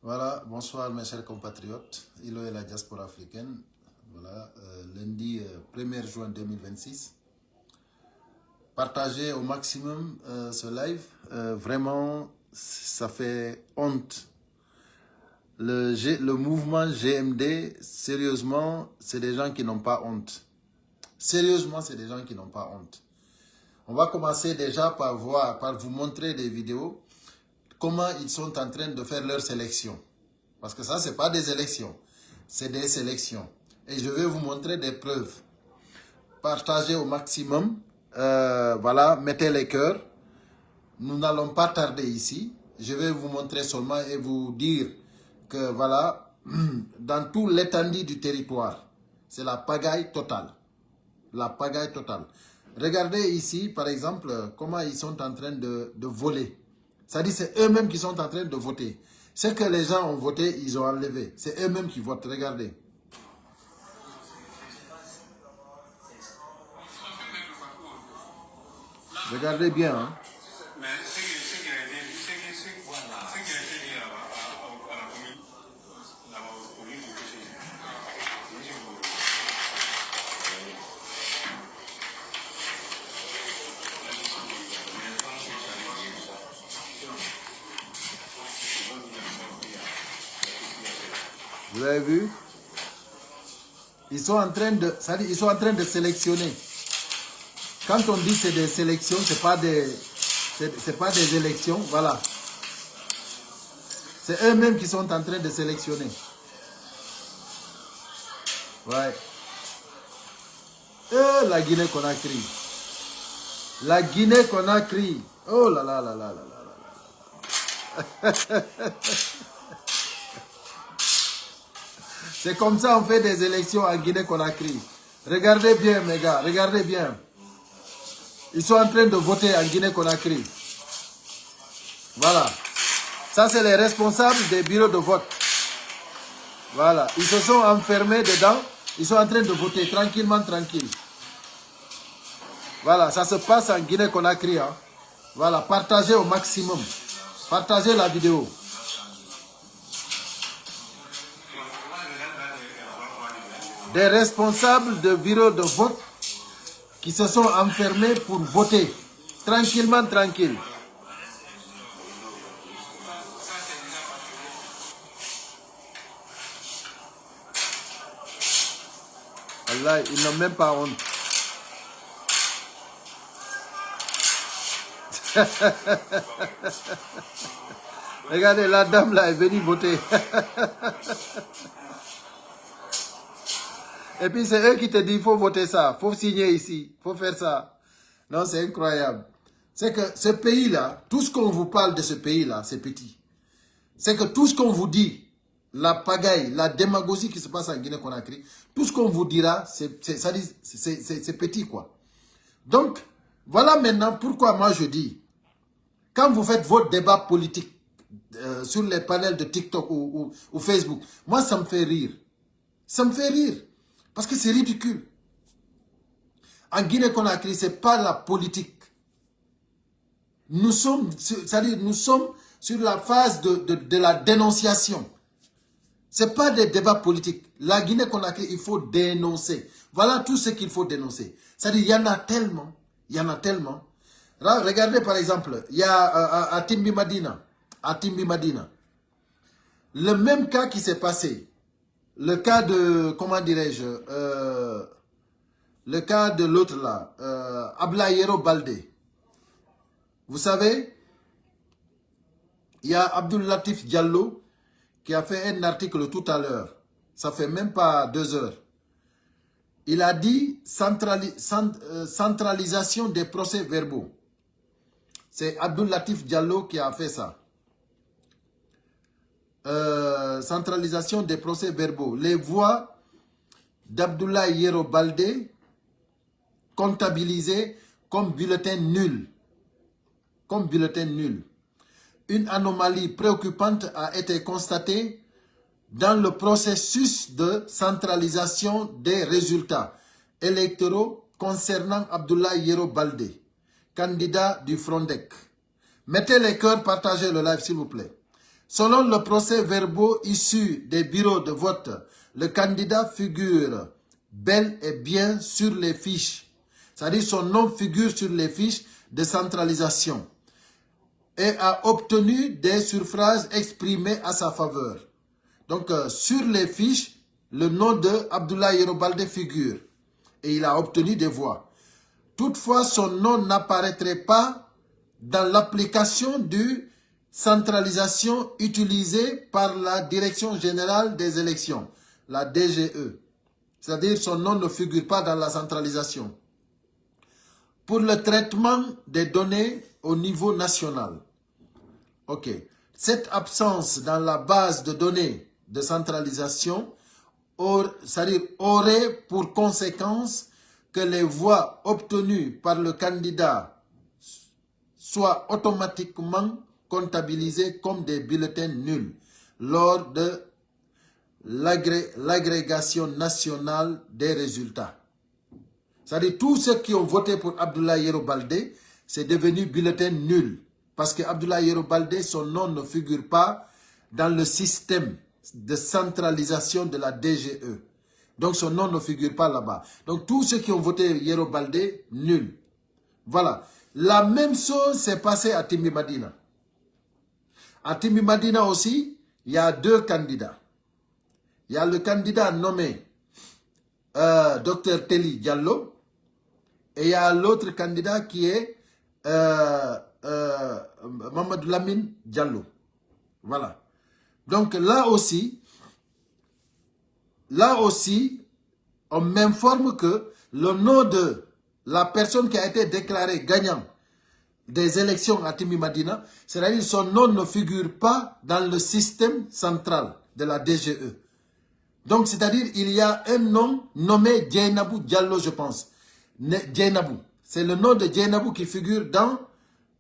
Voilà, bonsoir mes chers compatriotes, Ilo et la diaspora africaine. Voilà, lundi 1er juin 2026. Partagez au maximum ce live. Vraiment, ça fait honte. Le mouvement GMD, sérieusement, c'est des gens qui n'ont pas honte. Sérieusement, c'est des gens qui n'ont pas honte. On va commencer déjà par vous montrer des vidéos, comment ils sont en train de faire leur sélection. Parce que ça, ce n'est pas des élections, c'est des sélections. Et je vais vous montrer des preuves. Partagez au maximum. Voilà, mettez les cœurs. Nous n'allons pas tarder ici. Je vais vous montrer seulement et vous dire que voilà, dans tout l'étendue du territoire, c'est la pagaille totale. La pagaille totale. Regardez ici, par exemple, comment ils sont en train de voler. C'est-à-dire c'est eux-mêmes qui sont en train de voter. Ce que les gens ont voté, ils ont enlevé. C'est eux-mêmes qui votent. Regardez. Regardez bien. Hein. Vous avez vu? Ils sont en train de, ils sont en train de sélectionner. Quand on dit c'est des sélections, c'est pas des élections, voilà. C'est eux-mêmes qui sont en train de sélectionner. Ouais. La Guinée-Conakry. La Guinée-Conakry. Oh là là là là là là là. C'est comme ça on fait des élections en Guinée-Conakry. Regardez bien mes gars, regardez bien. Ils sont en train de voter en Guinée-Conakry. Voilà. Ça, c'est les responsables des bureaux de vote. Voilà. Ils se sont enfermés dedans. Ils sont en train de voter tranquillement, tranquille. Voilà. Ça se passe en Guinée-Conakry. Hein. Voilà. Partagez au maximum. Partagez la vidéo. Des responsables de bureaux de vote qui se sont enfermés pour voter. Tranquillement, tranquille. Allah, ils n'ont même pas honte. Regardez, la dame là est venue voter. Et puis c'est eux qui te disent, il faut voter ça, il faut signer ici, il faut faire ça. Non, c'est incroyable. C'est que ce pays-là, tout ce qu'on vous parle de ce pays-là, c'est petit. C'est que tout ce qu'on vous dit, la pagaille, la démagogie qui se passe en Guinée-Conakry, tout ce qu'on vous dira, c'est petit, quoi. Donc, voilà maintenant pourquoi moi je dis, quand vous faites votre débat politique sur les panels de TikTok ou Facebook, moi ça me fait rire. Ça me fait rire. Parce que c'est ridicule. En Guinée-Conakry, ce n'est pas la politique. Nous sommes, c'est-à-dire nous sommes sur la phase de la dénonciation. Ce n'est pas des débats politiques. La Guinée-Conakry, il faut dénoncer. Voilà tout ce qu'il faut dénoncer. C'est-à-dire, il y en a tellement. Il y en a tellement. Là, regardez par exemple, il y a à Timbi Madina. À Timbi Madina. Le même cas qui s'est passé. Le cas de, comment dirais-je, le cas de l'autre là, Ablayero Baldé. Vous savez, il y a Abdul Latif Diallo qui a fait un article tout à l'heure. Ça fait même pas 2 heures. Il a dit centralisation des procès verbaux. C'est Abdul Latif Diallo qui a fait ça. Centralisation des procès verbaux. Les voix d'Abdoulaye Yero Baldé comptabilisées comme bulletin nul. Comme bulletin nul. Une anomalie préoccupante a été constatée dans le processus de centralisation des résultats électoraux concernant Abdoulaye Yero Baldé, candidat du Frondec. Mettez les cœurs, partagez le live s'il vous plaît. Selon le procès-verbaux issus des bureaux de vote, le candidat figure bel et bien sur les fiches. C'est-à-dire son nom figure sur les fiches de centralisation et a obtenu des suffrages exprimés à sa faveur. Donc, sur les fiches, le nom de Abdoulaye Yero Baldé figure et il a obtenu des voix. Toutefois, son nom n'apparaîtrait pas dans l'application de centralisation utilisée par la Direction générale des élections, la DGE. C'est-à-dire son nom ne figure pas dans la centralisation. Pour le traitement des données au niveau national. Ok. Cette absence dans la base de données de centralisation aurait pour conséquence que les voix obtenues par le candidat soient automatiquement comptabilisées comme des bulletins nuls lors de l'agrégation nationale des résultats. C'est-à-dire tous ceux qui ont voté pour Abdoulaye Yero Baldé, c'est devenu bulletin nul. Parce que Abdoulaye Yero Baldé, son nom ne figure pas dans le système de centralisation de la DGE. Donc son nom ne figure pas là-bas. Donc tous ceux qui ont voté Yero Baldé, nul. Voilà. La même chose s'est passée à Timi Madina. À Timi Madina aussi, il y a deux candidats. Il y a le candidat nommé Dr Teli Diallo et il y a l'autre candidat qui est Mamadou Lamine Diallo. Voilà. Donc là aussi, on m'informe que le nom de la personne qui a été déclarée gagnant des élections à Timi Madina, c'est-à-dire son nom ne figure pas dans le système central de la DGE. Donc, c'est-à-dire il y a un nom nommé Djeynabou Diallo, je pense. Djeynabou. C'est le nom de Djeynabou qui figure dans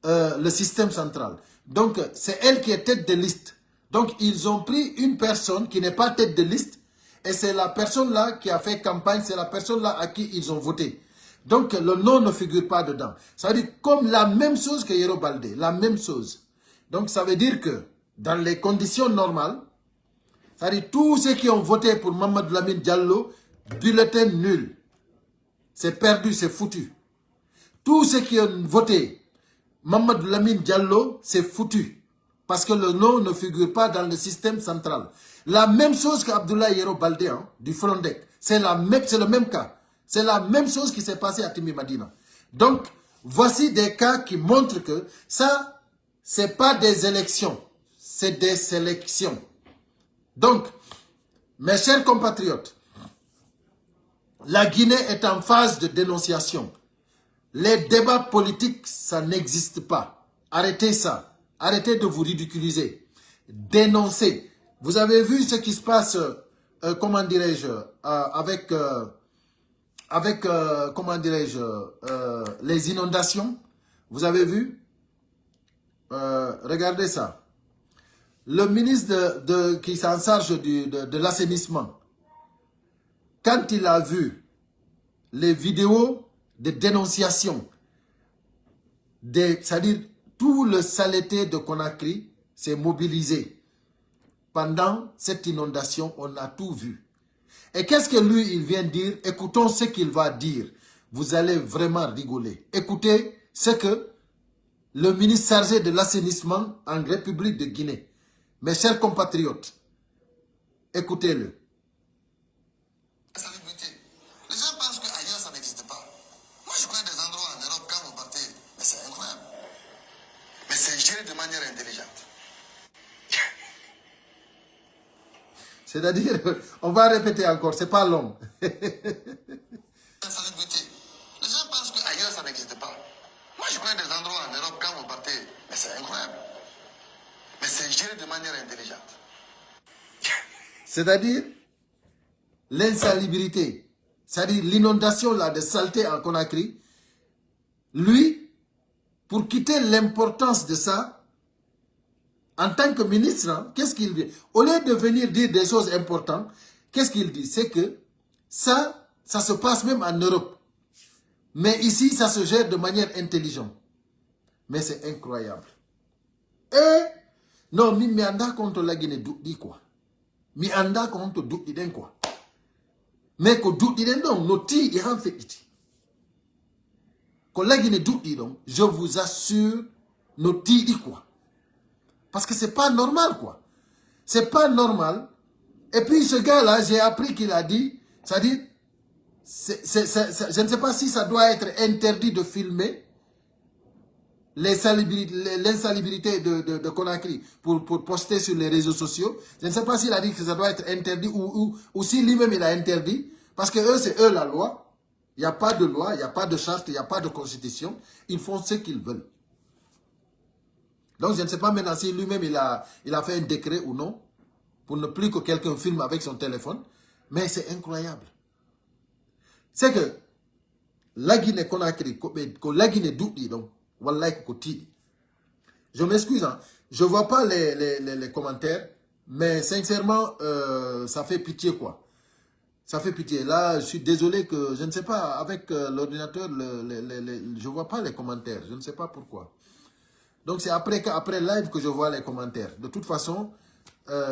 le système central. Donc, c'est elle qui est tête de liste. Donc, ils ont pris une personne qui n'est pas tête de liste et c'est la personne-là qui a fait campagne, c'est la personne-là à qui ils ont voté. Donc, le nom ne figure pas dedans. Ça veut dire comme la même chose que Yero Baldé, la même chose. Donc, ça veut dire que dans les conditions normales, c'est-à-dire tous ceux qui ont voté pour Mamadou Lamine Diallo, bulletin nul. C'est perdu, c'est foutu. Tous ceux qui ont voté Mamadou Lamine Diallo, c'est foutu. Parce que le nom ne figure pas dans le système central. La même chose qu'Abdoulaye Yero Baldé, hein, du Frondec. C'est le même cas. C'est la même chose qui s'est passée à Timi Madina. Donc, voici des cas qui montrent que ça, c'est pas des élections. C'est des sélections. Donc, mes chers compatriotes, la Guinée est en phase de dénonciation. Les débats politiques, ça n'existe pas. Arrêtez ça. Arrêtez de vous ridiculiser. Dénoncez. Vous avez vu ce qui se passe, comment dirais-je, comment dirais-je, les inondations. Vous avez vu? Regardez ça. Le ministre qui s'en charge de l'assainissement, quand il a vu les vidéos de dénonciation, c'est-à-dire tout le saleté de Conakry s'est mobilisé. Pendant cette inondation, on a tout vu. Et qu'est-ce que lui, il vient dire? Écoutons ce qu'il va dire. Vous allez vraiment rigoler. Écoutez ce que le ministre chargé de l'assainissement en République de Guinée, mes chers compatriotes, écoutez-le. Les gens pensent qu'ailleurs ça n'existe pas. Moi je connais des endroits en Europe quand vous partez, mais c'est incroyable. Mais c'est géré de manière intelligente. C'est-à-dire, on va répéter encore, c'est pas long. Les gens pensent qu'ailleurs ça n'existe pas. Moi je connais des endroits en Europe quand vous partez, mais c'est incroyable. Mais c'est géré de manière intelligente. C'est-à-dire, l'insalubrité, c'est-à-dire l'inondation là de saleté en Conakry, lui, pour quitter l'importance de ça, en tant que ministre, hein, qu'est-ce qu'il dit? Au lieu de venir dire des choses importantes, qu'est-ce qu'il dit? C'est que ça se passe même en Europe. Mais ici, ça se gère de manière intelligente. Mais c'est incroyable. Et Non, mi anda contre la Guinée dit quoi? Mi anda contre doute den quoi? Mais que doute den non, noti il en fait iti. Quand la Guinée doute donc, je vous assure, noti dit quoi? Parce que c'est pas normal quoi. C'est pas normal. Et puis ce gars-là, j'ai appris qu'il a dit, c'est-à-dire, je ne sais pas si ça doit être interdit de filmer l'insalubrité de Conakry pour poster sur les réseaux sociaux. Je ne sais pas s'il a dit que ça doit être interdit ou si lui-même il a interdit. Parce que eux, c'est eux la loi. Il n'y a pas de loi, il n'y a pas de charte, il n'y a pas de constitution. Ils font ce qu'ils veulent. Donc je ne sais pas maintenant si lui-même il a fait un décret ou non pour ne plus que quelqu'un filme avec son téléphone. Mais c'est incroyable. C'est que la Guinée Conakry, la Guinée Doudi, donc, wallahi Koti. Je m'excuse, hein. Je ne vois pas les commentaires, mais sincèrement, ça fait pitié, quoi. Ça fait pitié. Là, je suis désolé que, je ne sais pas, avec l'ordinateur, je ne vois pas les commentaires. Je ne sais pas pourquoi. Donc, c'est après live que je vois les commentaires. De toute façon,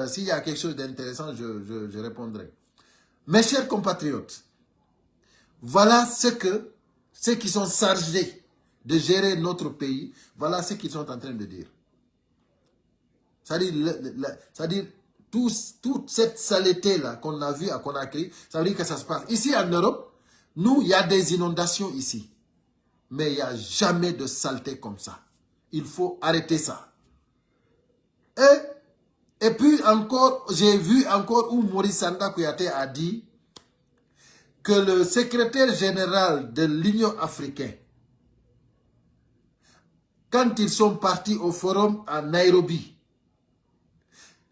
s'il y a quelque chose d'intéressant, je répondrai. Mes chers compatriotes, voilà ceux qui sont chargés de gérer notre pays, voilà ce qu'ils sont en train de dire. C'est-à-dire toute cette saleté-là qu'on a vue à Conakry, ça veut dire que ça se passe. Ici en Europe, nous, il y a des inondations ici. Mais il n'y a jamais de saleté comme ça. Il faut arrêter ça. Et puis encore, j'ai vu encore où Maurice Sanda Kouyaté a dit que le secrétaire général de l'Union africaine, quand ils sont partis au forum à Nairobi,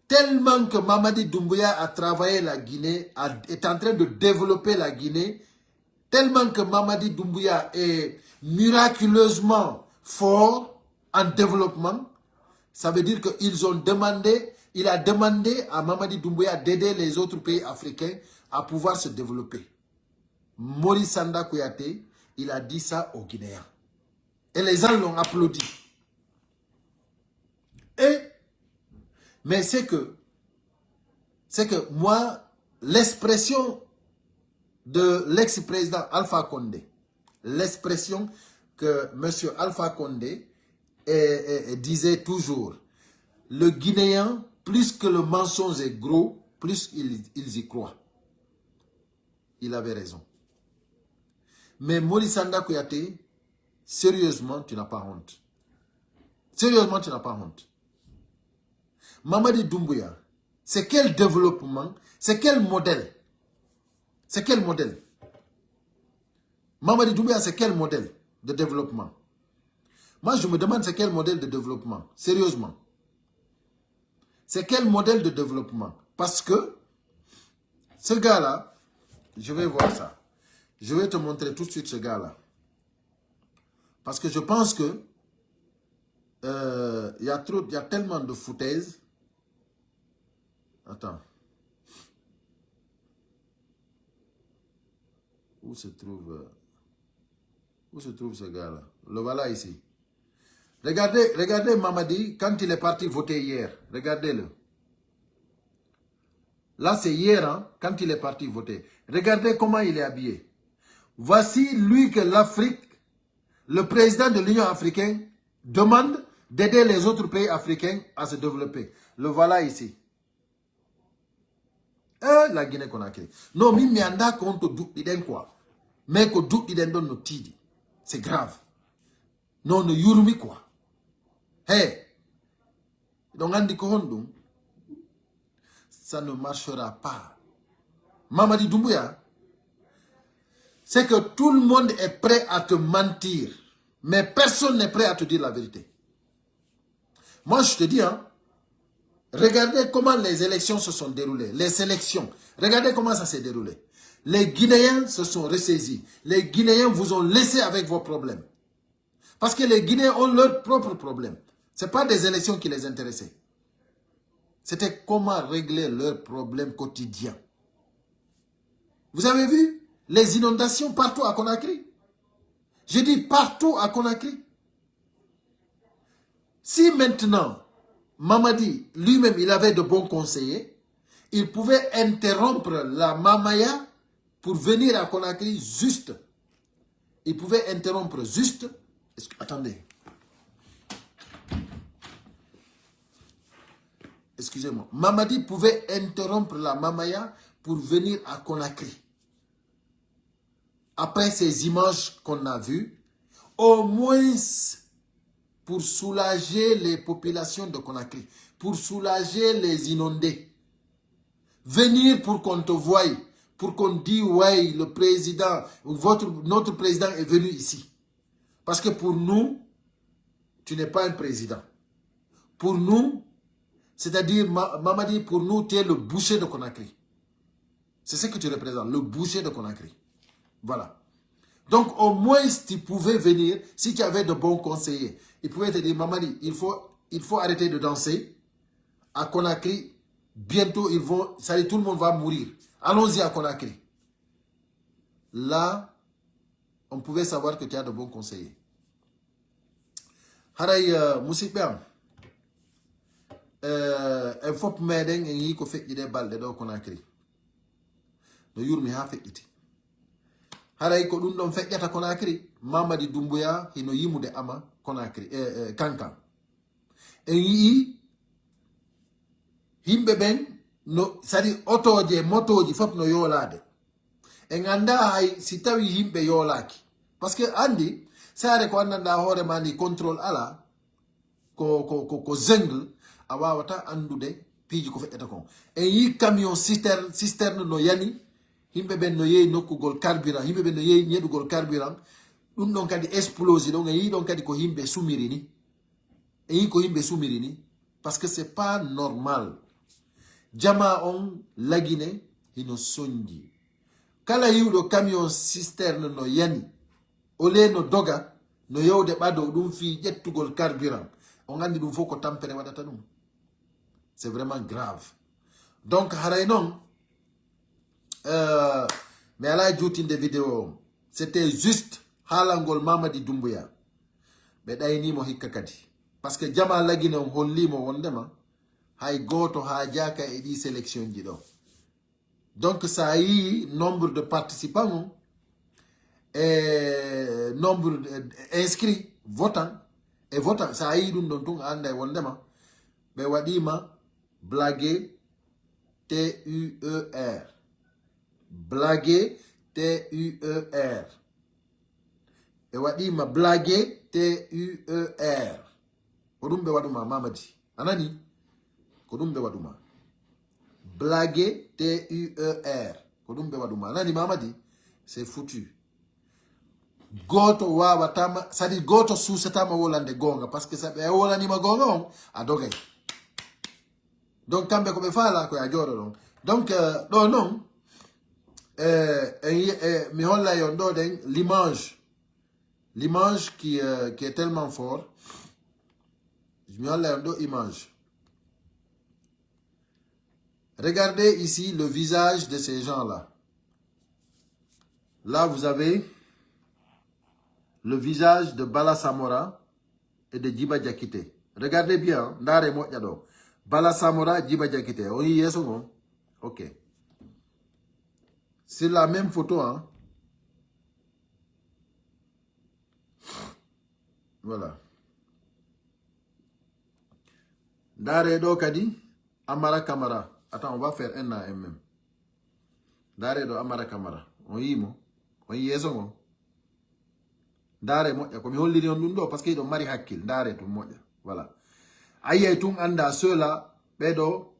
tellement que Mamadi Doumbouya a travaillé la Guinée, est en train de développer la Guinée, tellement que Mamadi Doumbouya est miraculeusement fort en développement, ça veut dire il a demandé à Mamadi Doumbouya d'aider les autres pays africains à pouvoir se développer. Maurice Sanda Kouyaté, il a dit ça aux Guinéens. Et les gens l'ont applaudi. Mais c'est que moi, l'expression de l'ex-président Alpha Condé, l'expression que M. Alpha Condé disait toujours, le Guinéen, plus que le mensonge est gros, plus ils y croient. Il avait raison. Mais Maurice Sanda Kouyaté, sérieusement, tu n'as pas honte. Sérieusement, tu n'as pas honte. Mamadi Doumbouya, c'est quel développement, c'est quel modèle? C'est quel modèle? Mamadi Doumbouya, c'est quel modèle de développement? Moi, je me demande c'est quel modèle de développement? Sérieusement. C'est quel modèle de développement? Parce que ce gars-là, je vais voir ça. Je vais te montrer tout de suite ce gars-là. Parce que je pense que il y a tellement de foutaises. Attends. Où se trouve ce gars-là? Le voilà ici. Regardez Mamadi quand il est parti voter hier. Regardez-le. Là, c'est hier, hein, quand il est parti voter. Regardez comment il est habillé. Voici lui que l'Afrique, le président de l'Union africaine, demande d'aider les autres pays africains à se développer. Le voilà ici. La Guinée-Conakry. Non, mais il y a compte d'iden quoi. Mais que doute d'iden donne nos tidi. C'est grave. Non, ne yurumi quoi. Hey. Donc, on dit que ça ne marchera pas. Mamadi Doumbouya, c'est que tout le monde est prêt à te mentir. Mais personne n'est prêt à te dire la vérité. Moi, je te dis, hein, regardez comment les élections se sont déroulées. Les sélections. Regardez comment ça s'est déroulé. Les Guinéens se sont ressaisis. Les Guinéens vous ont laissé avec vos problèmes. Parce que les Guinéens ont leurs propres problèmes. Ce n'est pas des élections qui les intéressaient. C'était comment régler leurs problèmes quotidiens. Vous avez vu les inondations partout à Conakry? Je dis partout à Conakry. Si maintenant, Mamadi, lui-même, il avait de bons conseillers. Il pouvait interrompre la Mamaya pour venir à Conakry juste. Il pouvait interrompre juste. Attendez. Excusez-moi. Mamadi pouvait interrompre la Mamaya pour venir à Conakry. Après ces images qu'on a vues, au moins pour soulager les populations de Conakry, pour soulager les inondés. Venir pour qu'on te voie, pour qu'on dise, ouais, le président, notre président est venu ici. Parce que pour nous, tu n'es pas un président. Pour nous, c'est-à-dire, Mamadi, pour nous, tu es le boucher de Conakry. C'est ce que tu représentes, le boucher de Conakry. Voilà. Donc, au moins, tu pouvais venir, si tu avais de bons conseillers, ils pouvaient te dire, Mamadi, il faut arrêter de danser. À Conakry, bientôt, ça y est, tout le monde va mourir. Allons-y à Conakry. Là, on pouvait savoir que tu as de bons conseillers. Haray, Moussibam, il faut que m'aider et il faut faire des balles de Conakry. No yurmi ha feƴƴiti haray ko ɗum ɗon feƴƴata Conakry Mamadi Doumbouya hino yimude ama Conakry Kankan en yii yimɓe ɓen no sadi otoje motoji fof no yoolade en anda hay si tawi yimɓe yoolaki par ce que andi saare ko anndanɗa hoorema ni contrôle ala ko jungle a wawata andude piiji ko feƴƴata kon en yii camion cisterne no yani himɓe ɓen no yehi nokkugol carburant himɓe ɓen no yehi ñeɗugol carburant ɗum ɗon kadi explosi ɗon en yi ɗon kadi ko yimɓe sumiri ni en yi ko yimɓe sumiri ni parce que c'est pas normal jama on lagine hino soñji kala yiwɗo camion cisterne no yani ole no doga no yewde ɓado ɗum fi ƴettugol carburant on andi ɗum fof ko tampere waɗata ɗum c'est vraiment grave donc haray noon mais ala jutinde vidéo c'était juste haalangol Mamadi Doumbouya ɓe ɗaynimo hikka kadi par ce que jama lagine on hollimo wondema hay goto ha jaka e ɗi sélection ji ɗo donc sa yi nombre de participants on e nombre inscrit votant e votant sa yi ɗum ɗon tun anda e wondema ɓe waɗima blagué TUER blagué TUER e waɗima blagué TUER ko ɗum ɓe waɗuma Mamadi anani ko ɗum ɓe waɗuma blagué TUER ko ɗum ɓe waɗuma anani Mamadi c'est foutu goto wawatama sadi goto susatama wolande gonga par ce que sa ɓe wolanima gonga on a dogay donc kamɓe ko ɓe faala koye a jooɗo ɗon donc ɗo noon mi holla yon ɗo ɗen l'image qui est tellement fort mi holla yon ɗo image regardez ici le visage de ces gens là vous avez le visage de Bala Samora et de Djiba Diakité regardez bien ndare moƴƴa ɗo Bala Samora Djiba Diakité on yi yeeso mon ok c'est la même photo hein voilà ndare ɗo kadi Amara Camara attends on va faire un à un même ndare ɗo Amara Camara on yimo on yi yeeso mon ndare moƴƴa komi holliri on ɗum ɗo par ce que ɗo mari hakkil ndare tum moƴƴa voilà ayiyay tun anda ceux-là ɓeɗo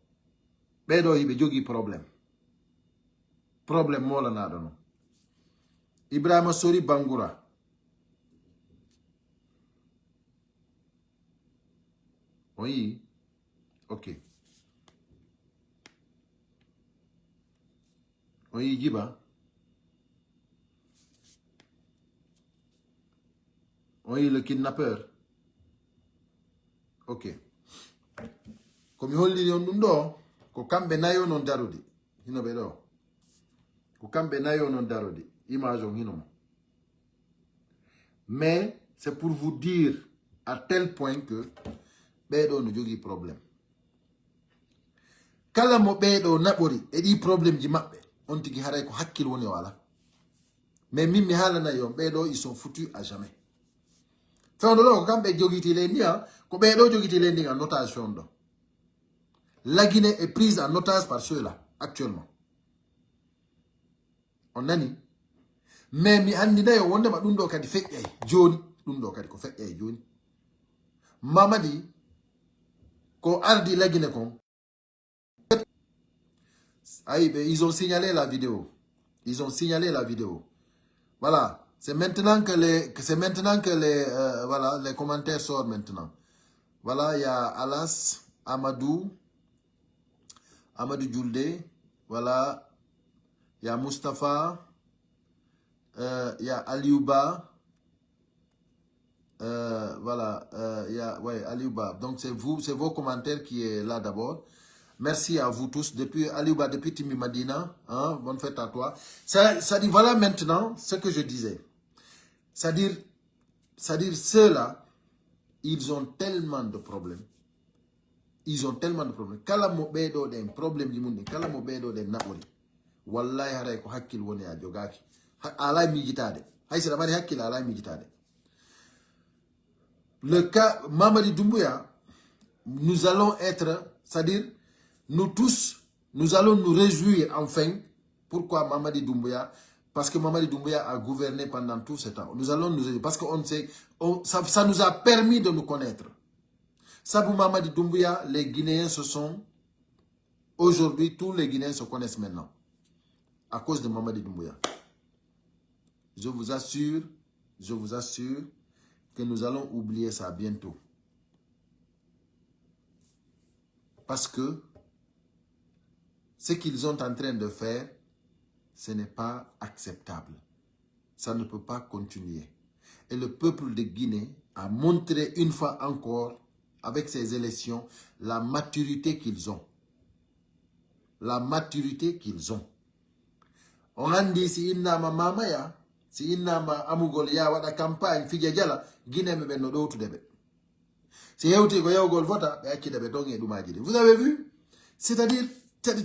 yiɓe jogui probléme molanaɗo no Ibrahima Sori Bangoura on yi ok on yi Djiba on yi le kidnappeur ok komi holliri on ɗum ɗo ko kamɓe nayo non darudi hinoɓe ɗo ko kamɓe nayo non darudi image on hinomo mais c'est pour vous dire à tel point que ɓeɗo no jogui probléme kala mo ɓeeɗo naɓori e ɗi probléme ji maɓɓe on tigi haray ko hakkil woni wala. Mais min mi haalana yon ɓeeɗo ils sont foutus à jamais. Fewndo ɗo ko kamɓe jogiti leydi ndi ko ɓeeɗo jogiti leydi ndi en otage fewndo ɗo. La Guinée est prise en otage par ceux-là actuellement. On nani. Mais mi andinayo wondema ɗum ɗo kadi feƴƴay joni. Ɗum ɗo kadi ko feƴƴay joni. Mamadi ko ardi La Guinée kon. Ils ont signalé la vidéo. Ils ont signalé la vidéo. Voilà. C'est maintenant que voilà, les commentaires sortent maintenant. Voilà, il y a Alas, Amadou Djoulde. Voilà. Il y a Mustafa. Il y a Aliouba. Voilà. Il y a Aliouba. Donc c'est vos commentaires qui est là d'abord. Merci à vous tous. Depuis Aliouba, depuis Timi Madina. Hein, bonne fête à toi. Ça dit, voilà maintenant ce que je disais. C'est-à-dire ceux-là, ils ont tellement de problèmes. Ils ont tellement de problèmes. Kala mo bedo den problème di mundi, kala mo bedo den nabori. Wallahi haray ko hakkil woni a jogaki. Alay mi jitade. Hay sira mari hakkil alay mi jitade. Le cas Mamadi Doumbouya, nous allons être, c'est-à-dire nous tous, nous allons nous réjouir enfin. Pourquoi Mamadi Doumbouya? Parce que Mamadi Doumbouya a gouverné pendant tout ce temps. Nous allons nous réjouir parce que ça nous a permis de nous connaître. Sabou Mamadi Doumbouya, les Guinéens se sont... Aujourd'hui, tous les Guinéens se connaissent maintenant. À cause de Mamadi Doumbouya. Je vous assure que nous allons oublier ça bientôt. Parce que ce qu'ils sont en train de faire, ce n'est pas acceptable. Ça ne peut pas continuer. Et le peuple de Guinée a montré une fois encore, avec ces élections, la maturité qu'ils ont. La maturité qu'ils ont. On a dit, si innama mamaya, si innama amugol ya wada campagne, fidja jala, Guinée me ben no do to debe. Si yewti ko yewgol vota, be acci debe donge dumaji. Vous avez vu? C'est-à-dire,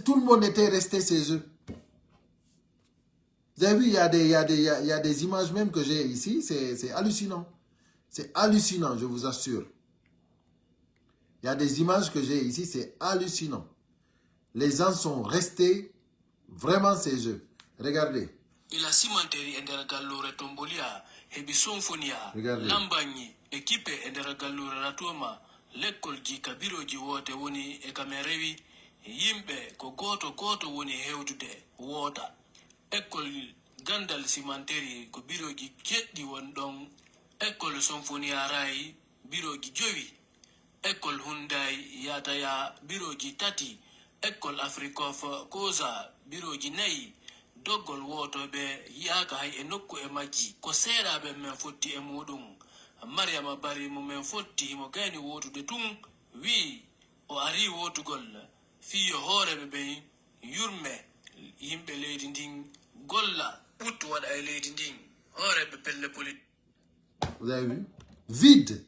tout le monde était resté chez eux. Vous avez vu, il y a des images même que j'ai ici, c'est hallucinant. C'est hallucinant, je vous assure. Il y a des images que j'ai ici, c'est hallucinant. Les gens sont restés vraiment chez eux. Regardez. Il a cimenté endera gallure tombolia hebi sonfonia lambagni équipe endera gallure ratoma l'école ji kabiro ji wote woni e kamerewi yimbe ko goto woni hewtude wota école gandal cimenteri ko biroji jeddi won don école sonfonia rai biroji jowi école Hyundai yataya biroji tati école Africof koza biroji nayi doggol woto be yaaka hay e nokku e majji ko seedaɓe men fotti e muɗum Mariama Bari mo men fotti mo gayni wotude tun wi o ari wotugol fiyo hooreɓe ɓe yurme yimɓe leydi ndin golla ɓuttu waɗa e leydi ndin hooreɓe pelle politique. Vous avez vu? Vide.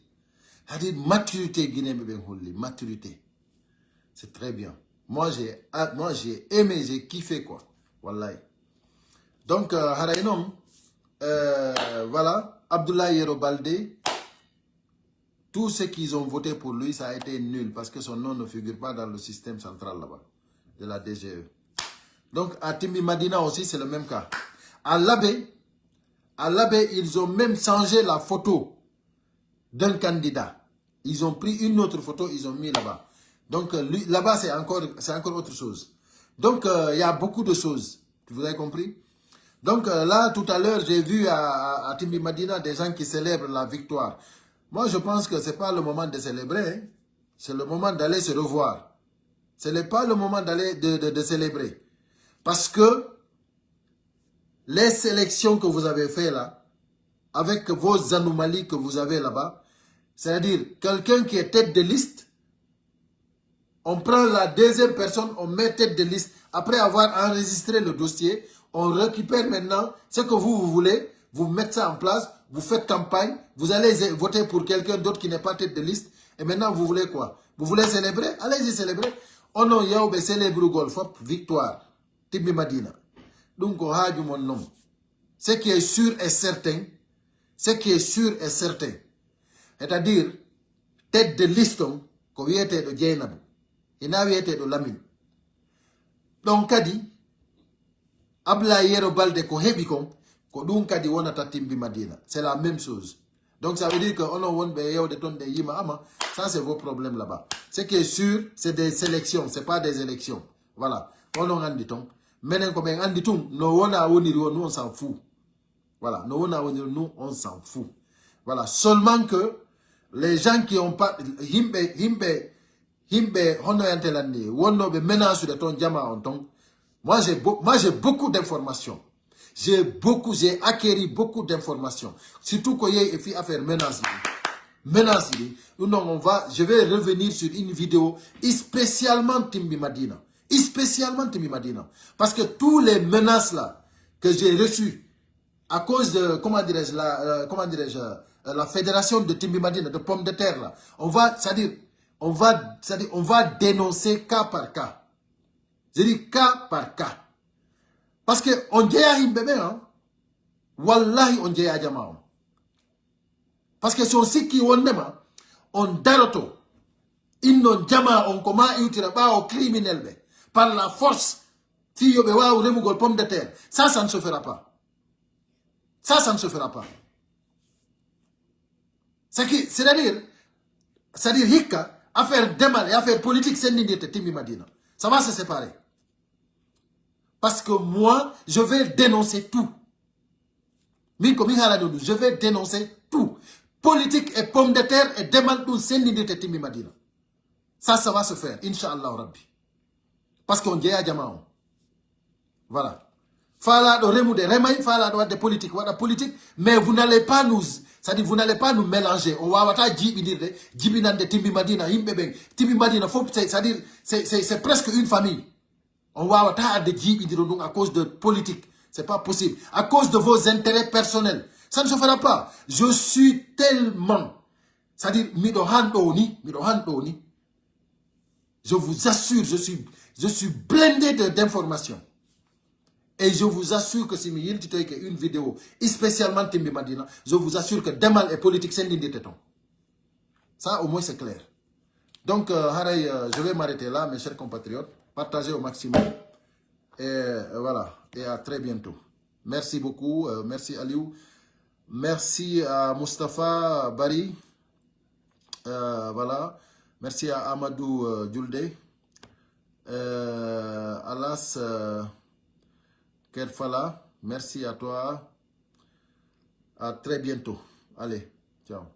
C'est-à-dire maturité guinéenne ɓe holli, maturité. C'est très bien. Moi j'ai aimé, j'ai kiffé quoi. Wallahi. Donc, Harainom, voilà, Abdoulaye Yero Baldé, tous ceux qui ont voté pour lui, ça a été nul parce que son nom ne figure pas dans le système central là-bas, de la DGE. Donc, à Timi Madina aussi, c'est le même cas. À l'Abbé, ils ont même changé la photo d'un candidat. Ils ont pris une autre photo, ils ont mis là-bas. Donc, là-bas, c'est encore autre chose. Donc, il y a beaucoup de choses. Vous avez compris? Donc là, tout à l'heure, j'ai vu à Timi Madina des gens qui célèbrent la victoire. Moi, je pense que ce n'est pas le moment de célébrer. Hein. C'est le moment d'aller se revoir. Ce n'est pas le moment d'aller de célébrer. Parce que les sélections que vous avez faites là, avec vos anomalies que vous avez là-bas, c'est-à-dire quelqu'un qui est tête de liste, on prend la deuxième personne, on met tête de liste. Après avoir enregistré le dossier, on récupère maintenant ce que vous voulez, vous mettez ça en place, vous faites campagne, vous allez voter pour quelqu'un d'autre qui n'est pas tête de liste, et maintenant vous voulez quoi? Vous voulez célébrer? Allez-y célébrer. on a eu célèbre golf victoire Timbi Madina. Donc on a mon nom. Ce qui est sûr et certain, c'est-à-dire tête de liston ko wiete do Dieynabou ina wiete do Lamine. Donc kadi Abla Yero Balde ko hebi kon ko dum kadi wonata Timbi Madina. C'est la même chose. Donc ça veut dire que on a won be yew de ton de yima ama, ça c'est vos problèmes là-bas. Ce qui est sûr, c'est des sélections, c'est pas des élections. Voilà. On a andi ton. Menen ko ben andi tum no wona woni nous on s'en fout. Voilà, nous on s'en fout. Voilà, seulement que les gens qui ont pas himbe hono yantelani wono be menace de ton jama on ton. Moi j'ai beaucoup d'informations. J'ai acquéri beaucoup d'informations. Surtout qu'il y a une affaire menace. Je vais revenir sur une vidéo spécialement Timbi Madina. Parce que tous les menaces là que j'ai reçues à cause de, la fédération de Timbi Madina, de pommes de terre là, on va dénoncer cas par cas. Je dis cas par cas. Parce que on dit à Himbebe, hein, wallahi on dit à Jamao. Parce que si on sait qui on daroto, inno jama on comment utira au criminel par la force, si yobe wa ou remugol pomme de terre, ça ne se fera pas. Ça ne se fera pas. C'est-à-dire, Hika, affaire démal et affaire politique, c'est n'indite Timbi Madina. Ça va se séparer. Parce que moi, je vais dénoncer tout. Je vais dénoncer tout. Politique et pommes de terre et démal tout, c'est n'indite Timbi Madina. Ça va se faire, Inch'Allah Rabbi. Parce qu'on dit à Jamao. Voilà. Fala do remoude, remay fala do de politique, mais vous n'allez pas nous, c'est-à-dire vous n'allez pas nous mélanger. On va wata jibi nan de Timbi Madina, himbebeng, Timbi Madina, c'est-à-dire c'est presque une famille. On va wata de jibi donc à cause de politique. C'est pas possible. À cause de vos intérêts personnels. Ça ne se fera pas. Je suis tellement, c'est-à-dire midohandoni. Je vous assure, je suis blindé d'informations. Et je vous assure que si vous avez une vidéo spécialement Timbi Madina, je vous assure que Demal et politique, c'est l'indététon. Ça, au moins, c'est clair. Donc, je vais m'arrêter là, mes chers compatriotes. Partagez au maximum. Et voilà. Et à très bientôt. Merci beaucoup. Merci Aliou. Merci à Mustafa Bari. Voilà. Merci à Amadou Djulde. Alas Kerfala. Merci à toi. À très bientôt. Allez, ciao.